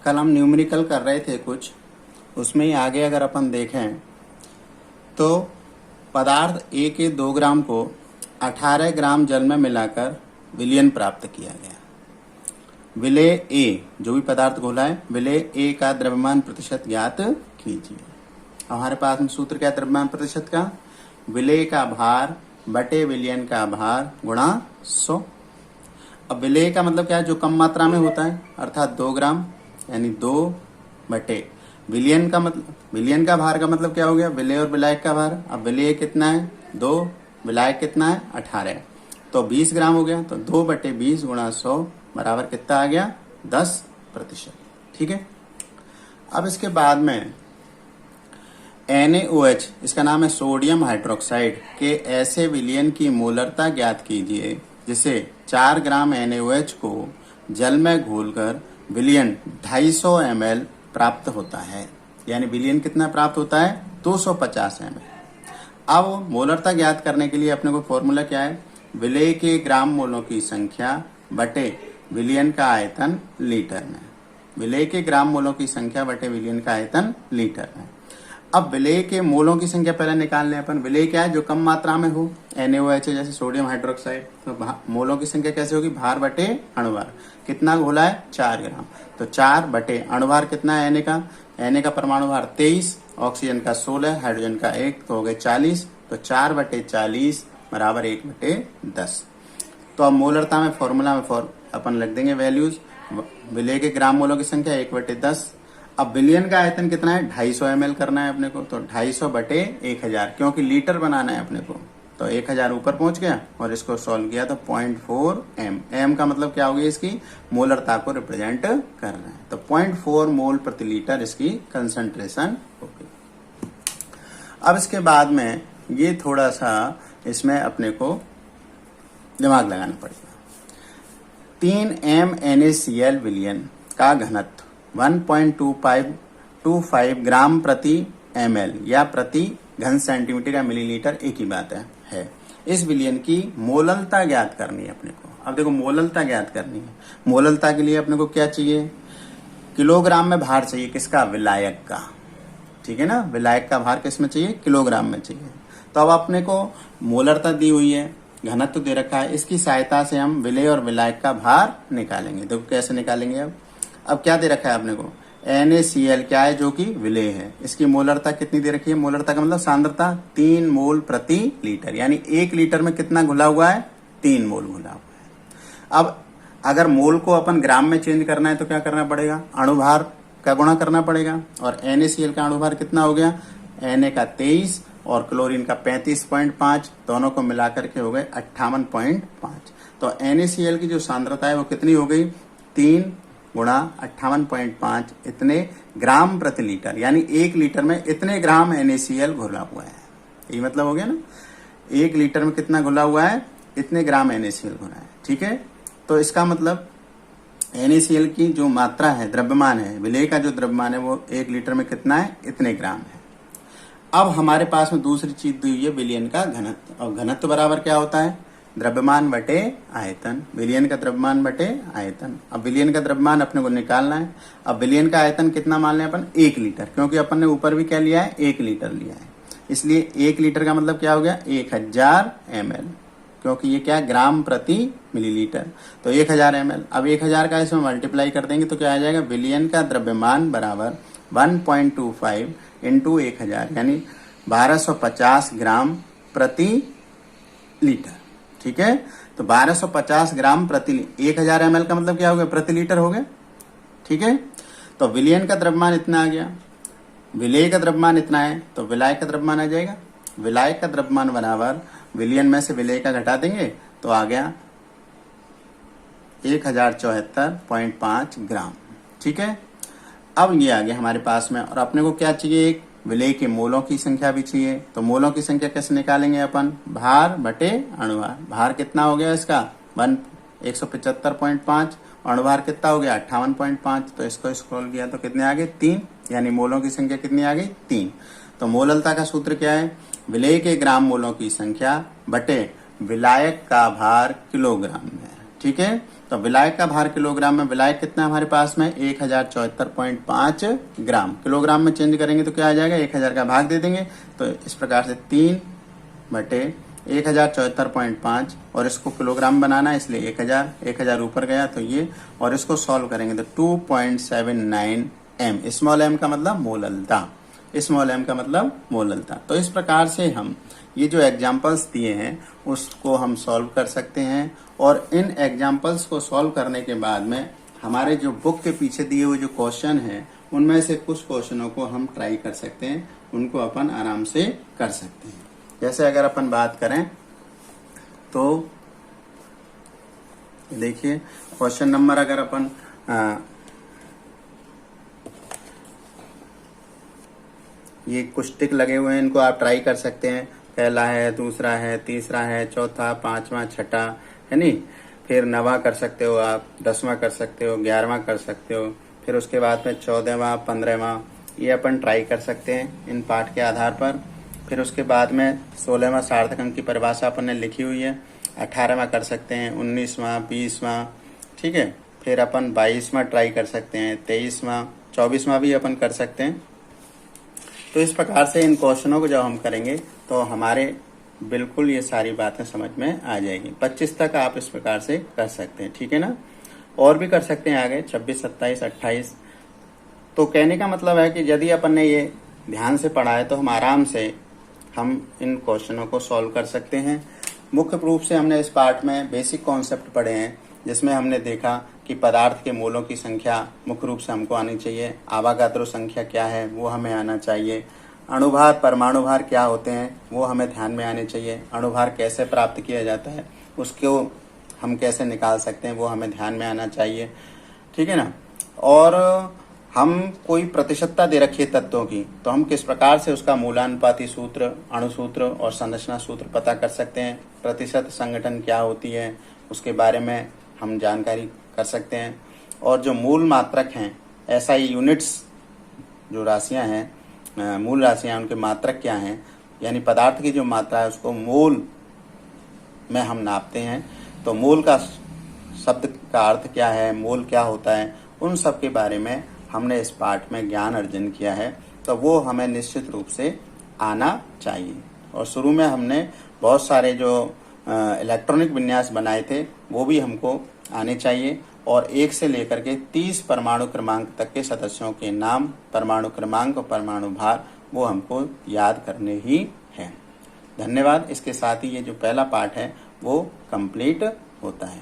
कल हम न्यूमेरिकल कर रहे थे कुछ, उसमें ही आगे अगर अपन देखें तो पदार्थ ए के 2 ग्राम को 18 ग्राम जल में मिलाकर विलयन प्राप्त किया गया। विलेय ए, जो भी पदार्थ घोला है, विलेय ए का द्रव्यमान प्रतिशत ज्ञात कीजिए। हमारे पास में सूत्र क्या है द्रव्यमान प्रतिशत का? विलेय का भार बटे विलयन का भार गुणा 100। अब विलेय का मतलब क्या है? जो कम मात्रा में होता है, अर्थात 2 ग्राम, यानी 2 बटे विलयन का मतलब, विलयन का भार का मतलब क्या हो गया? विलेय और विलायक का भार। अब विलेय कितना है? 2, विलायक कितना है? 18, तो 20 ग्राम हो गया। तो 2 बटे 20 गुणा 100 बराबर कितना आ गया? 10%। ठीक है। अब इसके बाद में NaOH, इसका नाम है सोडियम हाइड्रोक्साइड, के ऐसे विलयन की मोलरता ज्ञात कीजिए जिसे 4 ग्राम NaOH को जल में घोलकर विलयन 250 ml प्राप्त होता है। यानी विलयन कितना प्राप्त होता है? 250 ml। अब मोलरता ज्ञात करने के लिए अपने को फॉर्मूला क्या है? विलेय के ग्राम मोलों की संख्या बटे विलयन का आयतन लीटर में। विलेय के ग्राम मोलों की संख्या बटे विलयन का आयतन लीटर में। अब विलेय के मोलों की संख्या पहले निकालने अपन। विलेय क्या है? जो कम मात्रा में हो, NaOH है जैसे सोडियम हाइड्रोक्साइड, तो मोलों की संख्या कैसे होगी? भार बटे अणुभार। कितना घोला है? 4 ग्राम, तो 4 बटे अणुभार कितना है Na का? Na का परमाणु भार 23, ऑक्सीजन का 16, हाइड्रोजन का 1, तो हो गए 40। तो 4 बटे 40 बराबर 1 बटे 10। तो अब मोलरता में फॉर्मूला में अपन लिख देंगे वैल्यूज। विलेय के ग्राम मोलों की संख्या 1 बटे 10। अब विलयन का आयतन कितना है? 250 ml करना है अपने को, तो 250 बटे 1000, क्योंकि लीटर बनाना है अपने को, तो 1000 ऊपर पहुंच गया और इसको सॉल्व किया तो 0.4 m। m का मतलब क्या होगी? इसकी मोलरता को रिप्रेजेंट कर रहे हैं, तो 0.4 मोल प्रति लीटर इसकी कंसंट्रेशन होगी। अब इसके बाद में ये थोड़ा सा इसमें अपने को दिमाग लगाना पड़ेगा। 3 m NaCl विलयन का घनत्व 1.25 ग्राम प्रति ml या प्रति घन सेंटीमीटर या मिलीलीटर, एक ही बात है। इस विलयन की मोललता ज्ञात करनी है अपने को। अब देखो मोललता ज्ञात करनी है। मोललता के लिए अपने को क्या चाहिए? किलोग्राम में भार चाहिए। किसका? विलायक का। ठीक है ना, विलायक का भार किस में चाहिए? किलोग्राम में चाहिए। तो अब अपने को मोलरता दी हुई है, घनत्व दे रखा है, इसकी सहायता से हम विलेय और विलायक का भार निकालेंगे। देखो कैसे निकालेंगे। अब क्या दे रखा है अपने को? NaCl क्या है? जो कि विलेय है। इसकी मोलरता कितनी दे रखी है? मोलरता का मतलब सांद्रता 3 मोल प्रति लीटर, यानी 1 लीटर में कितना घुला हुआ है? 3 मोल घुला हुआ है। अब अगर मोल को अपन ग्राम में चेंज करना है तो क्या करना पड़ेगा? अणुभार का गुणा करना पड़ेगा। और NaCl का अणुभार कितना हो गया? Na का 23 और क्लोरीन का 35.5, दोनों को मिलाकर के हो गए 58.5। तो NaCl की जो सांद्रता है वो कितनी हो गई? 3 गुणा 58.5, इतने ग्राम प्रति लीटर, यानी 1 लीटर में इतने ग्राम NaCl घुला हुआ है। ये मतलब हो गया ना, 1 लीटर में कितना घुला हुआ है? इतने ग्राम NaCl घुला है। ठीक है, तो इसका मतलब NaCl की जो मात्रा है, द्रव्यमान है, विलेय का जो द्रव्यमान है वो 1 लीटर में कितना है? इतने ग्राम है। अब हमारे पास में दूसरी चीज दी हुई है विलयन का घनत्व। और घनत्व बराबर क्या होता है? द्रव्यमान बटे आयतन। विलयन का द्रव्यमान बटे आयतन। अब विलयन का द्रव्यमान अपने को निकालना है। अब विलयन का आयतन कितना मान लें अपन? 1 लीटर, क्योंकि अपन ने ऊपर भी क्या लिया है? 1 लीटर लिया है। इसलिए 1 लीटर का मतलब क्या हो गया? 1000 ml, क्योंकि ये क्या? ग्राम प्रति मिलीलीटर, तो 1000 ml। अब 1000 का इसमें मल्टीप्लाई कर देंगे तो क्या आ जाएगा? विलयन का द्रव्यमान बराबर 1.25 इंटू 1000, यानी 1250 ग्राम प्रति लीटर। ठीक है, तो 1250 ग्राम प्रति 1000 ml का मतलब क्या हो गया? प्रति लीटर हो गया। ठीक है, तो विलयन का द्रव्यमान इतना आ गया, विलेय का द्रव्यमान इतना है, तो विलायक का द्रव्यमान आ जाएगा। विलायक का द्रव्यमान बराबर विलयन में से विलेय का घटा देंगे तो आ गया 1074.5 ग्राम। ठीक है, अब ये आ गया हमारे पास में। और अपने को क्या चाहिए? एक विलेय के मोलों की संख्या भी चाहिए। तो मोलों की संख्या कैसे निकालेंगे अपन? भार बटे अणुभार। भार कितना हो गया इसका? 175.5। अणुभार कितना हो गया? 58.5। तो इसको स्क्रॉल किया तो कितने आ गए? 3, यानी मोलों की संख्या कितनी आ गई? 3। तो मोललता का सूत्र क्या है? विलेय के ग्राम मोलों की संख्या बटे विलायक का भार किलोग्राम में। ठीक है। तो विलायक का भार किलोग्राम में, विलायक कितना हमारे पास में 1074.5 ग्राम, किलोग्राम में चेंज करेंगे तो क्या आ जाएगा, 1000 का भाग दे देंगे तो इस प्रकार से 3/1074.5 और इसको किलोग्राम बनाना है इसलिए 1000 ऊपर गया तो ये, और इसको सॉल्व करेंगे तो 2.79 m, स्मॉल m का मतलब मोललता, स्मॉल m का मतलब मोललता। तो इस प्रकार से हम ये जो एग्जाम्पल्स दिए हैं उसको हम सॉल्व कर सकते हैं, और इन एग्जाम्पल्स को सॉल्व करने के बाद में हमारे जो बुक के पीछे दिए हुए जो क्वेश्चन हैं उनमें से कुछ क्वेश्चनों को हम ट्राई कर सकते हैं, उनको अपन आराम से कर सकते हैं। जैसे अगर अपन बात करें तो देखिए क्वेश्चन नंबर, अगर अपन ये कुछ टिक लगे हुए हैं, इनको आप ट्राई कर सकते हैं। पहला है, दूसरा है, तीसरा है, चौथा, पांचवा, छठा, है नहीं। फिर 9वां कर सकते हो आप, 10वां कर सकते हो, 11वां कर सकते हो, फिर उसके बाद में 14वां, 15वां, ये अपन ट्राई कर सकते हैं इन पाठ के आधार पर। फिर उसके बाद में 16वां सार्थक अंक की परिभाषा अपन ने लिखी हुई है, 18वां कर सकते हैं, 19वां, 20वां, ठीक है। फिर अपन 22वां ट्राई कर सकते हैं, 23वां, 24वां भी अपन कर सकते हैं। तो इस प्रकार से इन क्वेश्चनों को जब हम करेंगे तो हमारे बिल्कुल ये सारी बातें समझ में आ जाएगी। 25 तक आप इस प्रकार से कर सकते हैं, ठीक है ना। और भी कर सकते हैं आगे 26, 27, 28। तो कहने का मतलब है कि यदि अपन ने ये ध्यान से पढ़ा है तो हम आराम से हम इन क्वेश्चनों को सॉल्व कर सकते हैं। मुख्य रूप से हमने इस पार्ट में बेसिक कॉन्सेप्ट पढ़े हैं, जिसमें हमने देखा कि पदार्थ के मोलों की संख्या मुख्य रूप से हमको आनी चाहिए, आवागाद्रो संख्या क्या है वो हमें आना चाहिए, अणुभार परमाणु भार क्या होते हैं वो हमें ध्यान में आने चाहिए, अणुभार कैसे प्राप्त किया जाता है उसको हम कैसे निकाल सकते हैं वो हमें ध्यान में आना चाहिए, ठीक है ना। और हम कोई प्रतिशतता दे रखी है तत्वों की, तो हम किस प्रकार से उसका मूलानुपाती सूत्र, अणुसूत्र और संरचना सूत्र पता कर सकते हैं, प्रतिशत संगठन क्या होती है उसके बारे में हम जानकारी कर सकते हैं। और जो मूल मात्रक हैं, एसआई यूनिट्स जो राशियां हैं, मूल राशियां, उनके मात्रक क्या हैं, यानी पदार्थ की जो मात्रा है उसको मोल में हम नापते हैं। तो मोल का शब्द का अर्थ क्या है, मोल क्या होता है, उन सब के बारे में हमने इस पाठ में ज्ञान अर्जन किया है, तो वो हमें निश्चित रूप से आना चाहिए। और शुरू में हमने बहुत सारे जो इलेक्ट्रॉनिक विन्यास बनाए थे वो भी हमको आने चाहिए, और 1 से लेकर के 30 परमाणु क्रमांक तक के सदस्यों के नाम, परमाणु क्रमांक और परमाणु भार वो हमको याद करने ही हैं। धन्यवाद। इसके साथ ही ये जो पहला पाठ है वो कंप्लीट होता है।